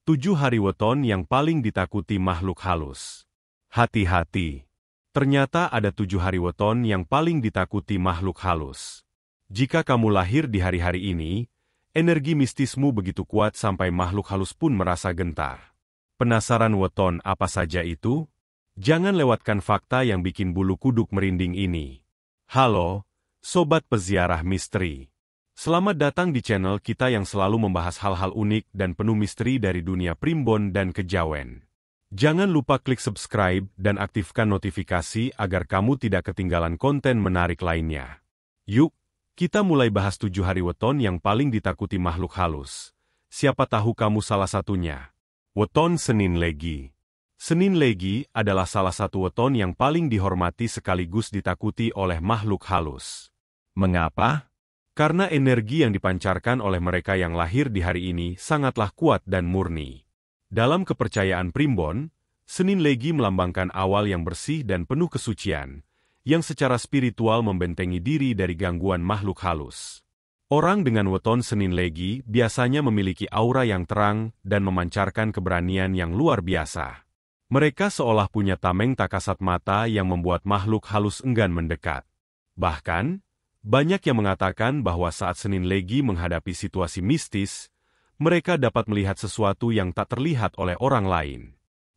7 hari weton yang paling ditakuti makhluk halus. Hati-hati. Ternyata ada 7 hari weton yang paling ditakuti makhluk halus. Jika kamu lahir di hari-hari ini, energi mistismu begitu kuat sampai makhluk halus pun merasa gentar. Penasaran weton apa saja itu? Jangan lewatkan fakta yang bikin bulu kuduk merinding ini. Halo, Sobat Peziarah Misteri. Selamat datang di channel kita yang selalu membahas hal-hal unik dan penuh misteri dari dunia primbon dan kejawen. Jangan lupa klik subscribe dan aktifkan notifikasi agar kamu tidak ketinggalan konten menarik lainnya. Yuk, kita mulai bahas 7 hari weton yang paling ditakuti makhluk halus. Siapa tahu kamu salah satunya. Weton Senin Legi. Senin Legi adalah salah satu weton yang paling dihormati sekaligus ditakuti oleh makhluk halus. Mengapa? Karena energi yang dipancarkan oleh mereka yang lahir di hari ini sangatlah kuat dan murni. Dalam kepercayaan primbon, Senin Legi melambangkan awal yang bersih dan penuh kesucian, yang secara spiritual membentengi diri dari gangguan makhluk halus. Orang dengan weton Senin Legi biasanya memiliki aura yang terang dan memancarkan keberanian yang luar biasa. Mereka seolah punya tameng tak kasat mata yang membuat makhluk halus enggan mendekat. Bahkan, banyak yang mengatakan bahwa saat Senin Legi menghadapi situasi mistis, mereka dapat melihat sesuatu yang tak terlihat oleh orang lain.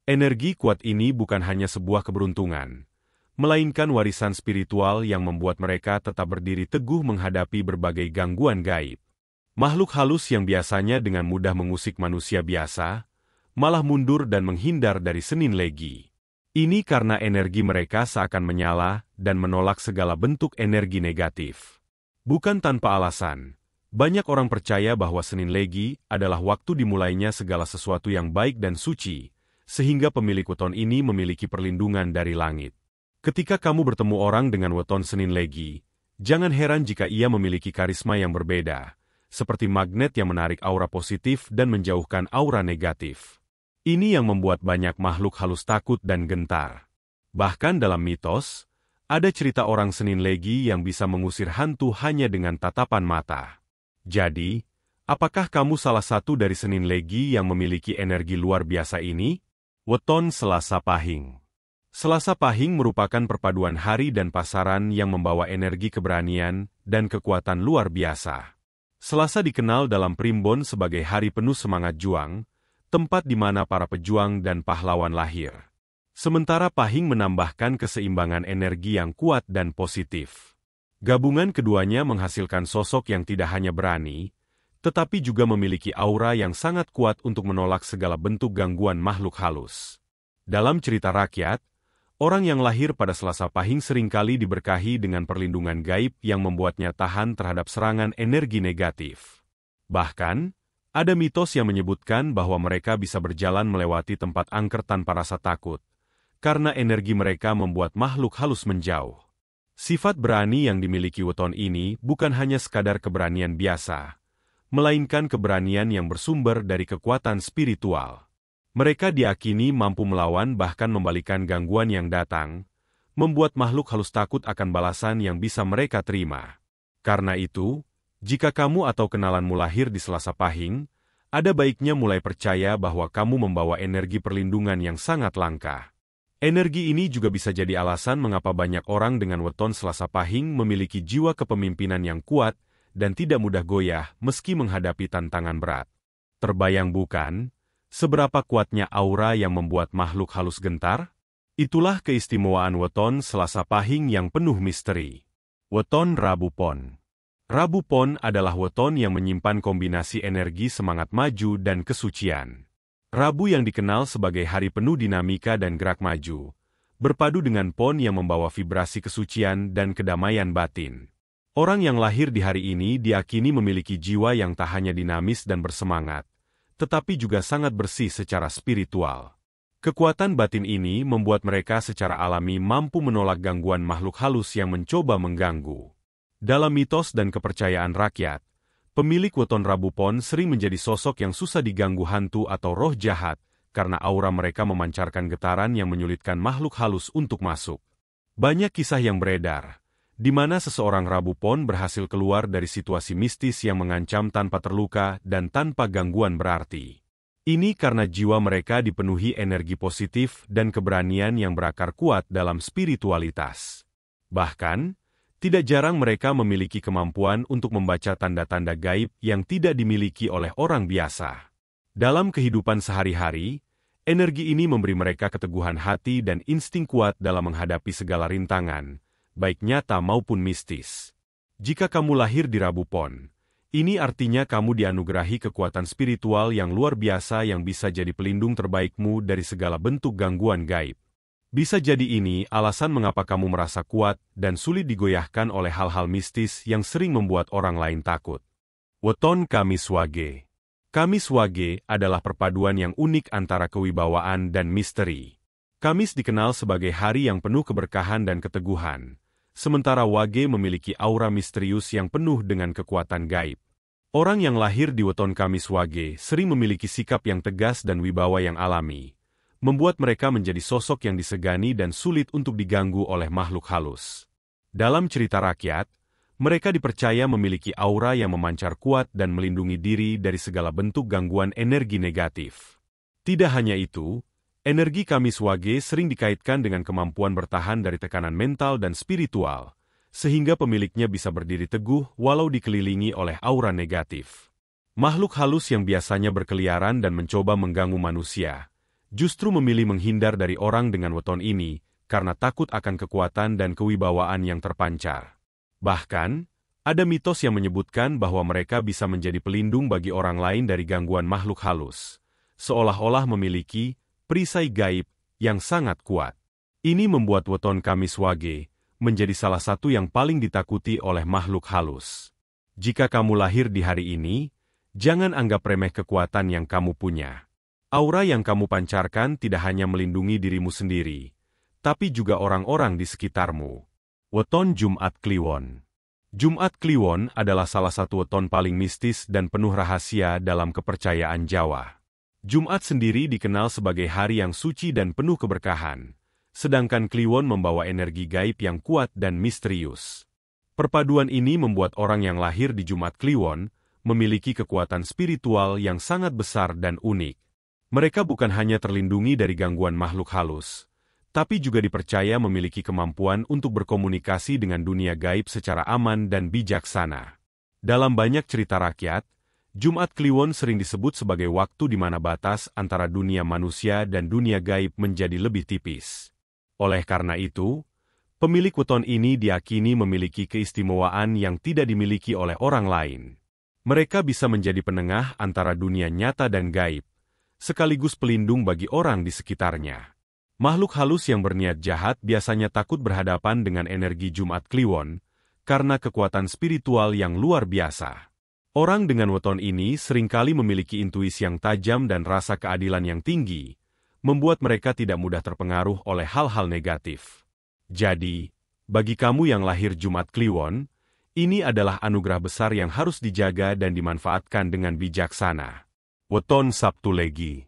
Energi kuat ini bukan hanya sebuah keberuntungan, melainkan warisan spiritual yang membuat mereka tetap berdiri teguh menghadapi berbagai gangguan gaib. Makhluk halus yang biasanya dengan mudah mengusik manusia biasa, malah mundur dan menghindar dari Senin Legi. Ini karena energi mereka seakan menyala dan menolak segala bentuk energi negatif. Bukan tanpa alasan, banyak orang percaya bahwa Senin Legi adalah waktu dimulainya segala sesuatu yang baik dan suci, sehingga pemilik weton ini memiliki perlindungan dari langit. Ketika kamu bertemu orang dengan weton Senin Legi, jangan heran jika ia memiliki karisma yang berbeda, seperti magnet yang menarik aura positif dan menjauhkan aura negatif. Ini yang membuat banyak makhluk halus takut dan gentar. Bahkan dalam mitos, ada cerita orang Senin Legi yang bisa mengusir hantu hanya dengan tatapan mata. Jadi, apakah kamu salah satu dari Senin Legi yang memiliki energi luar biasa ini? Weton Selasa Pahing. Selasa Pahing merupakan perpaduan hari dan pasaran yang membawa energi keberanian dan kekuatan luar biasa. Selasa dikenal dalam primbon sebagai hari penuh semangat juang, tempat di mana para pejuang dan pahlawan lahir. Sementara Pahing menambahkan keseimbangan energi yang kuat dan positif. Gabungan keduanya menghasilkan sosok yang tidak hanya berani, tetapi juga memiliki aura yang sangat kuat untuk menolak segala bentuk gangguan makhluk halus. Dalam cerita rakyat, orang yang lahir pada Selasa Pahing seringkali diberkahi dengan perlindungan gaib yang membuatnya tahan terhadap serangan energi negatif. Bahkan, ada mitos yang menyebutkan bahwa mereka bisa berjalan melewati tempat angker tanpa rasa takut, karena energi mereka membuat makhluk halus menjauh. Sifat berani yang dimiliki weton ini bukan hanya sekadar keberanian biasa, melainkan keberanian yang bersumber dari kekuatan spiritual. Mereka diyakini mampu melawan bahkan membalikan gangguan yang datang, membuat makhluk halus takut akan balasan yang bisa mereka terima. Karena itu, jika kamu atau kenalanmu lahir di Selasa Pahing, ada baiknya mulai percaya bahwa kamu membawa energi perlindungan yang sangat langka. Energi ini juga bisa jadi alasan mengapa banyak orang dengan weton Selasa Pahing memiliki jiwa kepemimpinan yang kuat dan tidak mudah goyah meski menghadapi tantangan berat. Terbayang bukan, seberapa kuatnya aura yang membuat makhluk halus gentar? Itulah keistimewaan weton Selasa Pahing yang penuh misteri. Weton Rabu Pon. Rabu Pon adalah weton yang menyimpan kombinasi energi semangat maju dan kesucian. Rabu yang dikenal sebagai hari penuh dinamika dan gerak maju, berpadu dengan Pon yang membawa vibrasi kesucian dan kedamaian batin. Orang yang lahir di hari ini diyakini memiliki jiwa yang tak hanya dinamis dan bersemangat, tetapi juga sangat bersih secara spiritual. Kekuatan batin ini membuat mereka secara alami mampu menolak gangguan makhluk halus yang mencoba mengganggu. Dalam mitos dan kepercayaan rakyat, pemilik weton Rabu Pon sering menjadi sosok yang susah diganggu hantu atau roh jahat, karena aura mereka memancarkan getaran yang menyulitkan makhluk halus untuk masuk. Banyak kisah yang beredar, di mana seseorang Rabu Pon berhasil keluar dari situasi mistis yang mengancam tanpa terluka dan tanpa gangguan berarti. Ini karena jiwa mereka dipenuhi energi positif dan keberanian yang berakar kuat dalam spiritualitas. Bahkan, tidak jarang mereka memiliki kemampuan untuk membaca tanda-tanda gaib yang tidak dimiliki oleh orang biasa. Dalam kehidupan sehari-hari, energi ini memberi mereka keteguhan hati dan insting kuat dalam menghadapi segala rintangan, baik nyata maupun mistis. Jika kamu lahir di Rabu Pon, ini artinya kamu dianugerahi kekuatan spiritual yang luar biasa yang bisa jadi pelindung terbaikmu dari segala bentuk gangguan gaib. Bisa jadi ini alasan mengapa kamu merasa kuat dan sulit digoyahkan oleh hal-hal mistis yang sering membuat orang lain takut. Weton Kamis Wage. Kamis Wage adalah perpaduan yang unik antara kewibawaan dan misteri. Kamis dikenal sebagai hari yang penuh keberkahan dan keteguhan, sementara Wage memiliki aura misterius yang penuh dengan kekuatan gaib. Orang yang lahir di weton Kamis Wage sering memiliki sikap yang tegas dan wibawa yang alami, membuat mereka menjadi sosok yang disegani dan sulit untuk diganggu oleh makhluk halus. Dalam cerita rakyat, mereka dipercaya memiliki aura yang memancar kuat dan melindungi diri dari segala bentuk gangguan energi negatif. Tidak hanya itu, energi Kamis Wage sering dikaitkan dengan kemampuan bertahan dari tekanan mental dan spiritual, sehingga pemiliknya bisa berdiri teguh walau dikelilingi oleh aura negatif. Makhluk halus yang biasanya berkeliaran dan mencoba mengganggu manusia, justru memilih menghindar dari orang dengan weton ini karena takut akan kekuatan dan kewibawaan yang terpancar. Bahkan, ada mitos yang menyebutkan bahwa mereka bisa menjadi pelindung bagi orang lain dari gangguan makhluk halus, seolah-olah memiliki perisai gaib yang sangat kuat. Ini membuat weton Kamis Wage menjadi salah satu yang paling ditakuti oleh makhluk halus. Jika kamu lahir di hari ini, jangan anggap remeh kekuatan yang kamu punya. Aura yang kamu pancarkan tidak hanya melindungi dirimu sendiri, tapi juga orang-orang di sekitarmu. Weton Jumat Kliwon. Jumat Kliwon adalah salah satu weton paling mistis dan penuh rahasia dalam kepercayaan Jawa. Jumat sendiri dikenal sebagai hari yang suci dan penuh keberkahan, sedangkan Kliwon membawa energi gaib yang kuat dan misterius. Perpaduan ini membuat orang yang lahir di Jumat Kliwon memiliki kekuatan spiritual yang sangat besar dan unik. Mereka bukan hanya terlindungi dari gangguan makhluk halus, tapi juga dipercaya memiliki kemampuan untuk berkomunikasi dengan dunia gaib secara aman dan bijaksana. Dalam banyak cerita rakyat, Jumat Kliwon sering disebut sebagai waktu di mana batas antara dunia manusia dan dunia gaib menjadi lebih tipis. Oleh karena itu, pemilik weton ini diyakini memiliki keistimewaan yang tidak dimiliki oleh orang lain. Mereka bisa menjadi penengah antara dunia nyata dan gaib, sekaligus pelindung bagi orang di sekitarnya. Makhluk halus yang berniat jahat biasanya takut berhadapan dengan energi Jumat Kliwon karena kekuatan spiritual yang luar biasa. Orang dengan weton ini seringkali memiliki intuisi yang tajam dan rasa keadilan yang tinggi, membuat mereka tidak mudah terpengaruh oleh hal-hal negatif. Jadi, bagi kamu yang lahir Jumat Kliwon, ini adalah anugerah besar yang harus dijaga dan dimanfaatkan dengan bijaksana. Weton Sabtu Legi.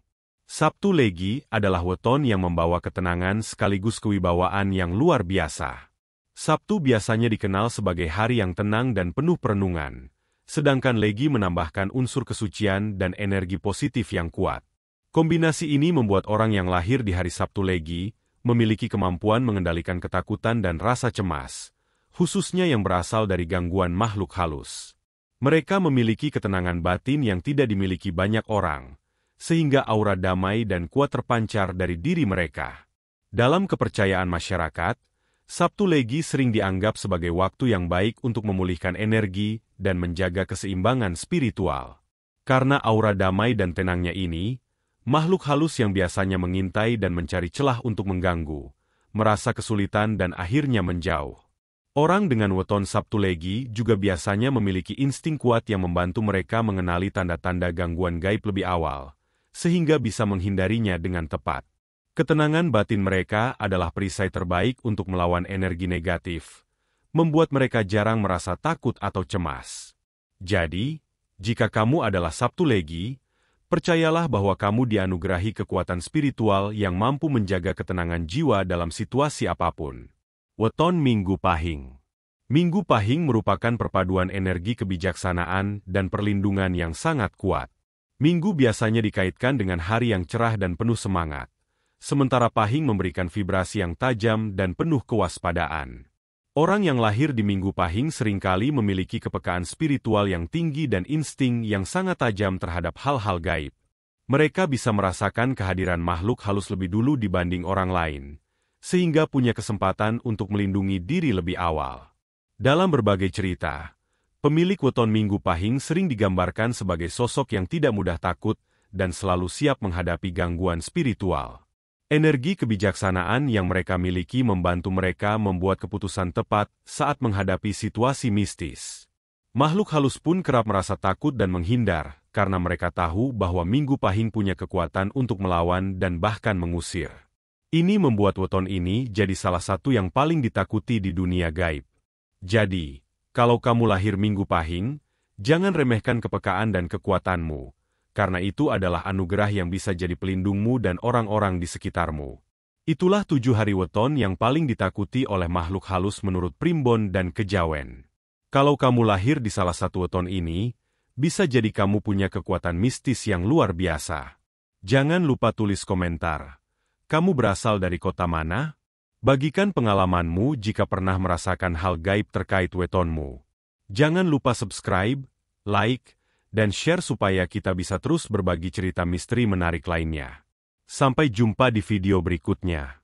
Sabtu Legi adalah weton yang membawa ketenangan sekaligus kewibawaan yang luar biasa. Sabtu biasanya dikenal sebagai hari yang tenang dan penuh perenungan, sedangkan Legi menambahkan unsur kesucian dan energi positif yang kuat. Kombinasi ini membuat orang yang lahir di hari Sabtu Legi memiliki kemampuan mengendalikan ketakutan dan rasa cemas, khususnya yang berasal dari gangguan makhluk halus. Mereka memiliki ketenangan batin yang tidak dimiliki banyak orang, sehingga aura damai dan kuat terpancar dari diri mereka. Dalam kepercayaan masyarakat, Sabtu Legi sering dianggap sebagai waktu yang baik untuk memulihkan energi dan menjaga keseimbangan spiritual. Karena aura damai dan tenangnya ini, makhluk halus yang biasanya mengintai dan mencari celah untuk mengganggu, merasa kesulitan dan akhirnya menjauh. Orang dengan weton Sabtu Legi juga biasanya memiliki insting kuat yang membantu mereka mengenali tanda-tanda gangguan gaib lebih awal, sehingga bisa menghindarinya dengan tepat. Ketenangan batin mereka adalah perisai terbaik untuk melawan energi negatif, membuat mereka jarang merasa takut atau cemas. Jadi, jika kamu adalah Sabtu Legi, percayalah bahwa kamu dianugerahi kekuatan spiritual yang mampu menjaga ketenangan jiwa dalam situasi apapun. Weton Minggu Pahing. Minggu Pahing merupakan perpaduan energi kebijaksanaan dan perlindungan yang sangat kuat. Minggu biasanya dikaitkan dengan hari yang cerah dan penuh semangat, sementara Pahing memberikan vibrasi yang tajam dan penuh kewaspadaan. Orang yang lahir di Minggu Pahing seringkali memiliki kepekaan spiritual yang tinggi dan insting yang sangat tajam terhadap hal-hal gaib. Mereka bisa merasakan kehadiran makhluk halus lebih dulu dibanding orang lain, sehingga punya kesempatan untuk melindungi diri lebih awal. Dalam berbagai cerita, pemilik weton Minggu Pahing sering digambarkan sebagai sosok yang tidak mudah takut dan selalu siap menghadapi gangguan spiritual. Energi kebijaksanaan yang mereka miliki membantu mereka membuat keputusan tepat saat menghadapi situasi mistis. Makhluk halus pun kerap merasa takut dan menghindar, karena mereka tahu bahwa Minggu Pahing punya kekuatan untuk melawan dan bahkan mengusir. Ini membuat weton ini jadi salah satu yang paling ditakuti di dunia gaib. Jadi, kalau kamu lahir Minggu Pahing, jangan remehkan kepekaan dan kekuatanmu, karena itu adalah anugerah yang bisa jadi pelindungmu dan orang-orang di sekitarmu. Itulah 7 hari weton yang paling ditakuti oleh makhluk halus menurut Primbon dan Kejawen. Kalau kamu lahir di salah satu weton ini, bisa jadi kamu punya kekuatan mistis yang luar biasa. Jangan lupa tulis komentar. Kamu berasal dari kota mana? Bagikan pengalamanmu jika pernah merasakan hal gaib terkait wetonmu. Jangan lupa subscribe, like, dan share supaya kita bisa terus berbagi cerita misteri menarik lainnya. Sampai jumpa di video berikutnya.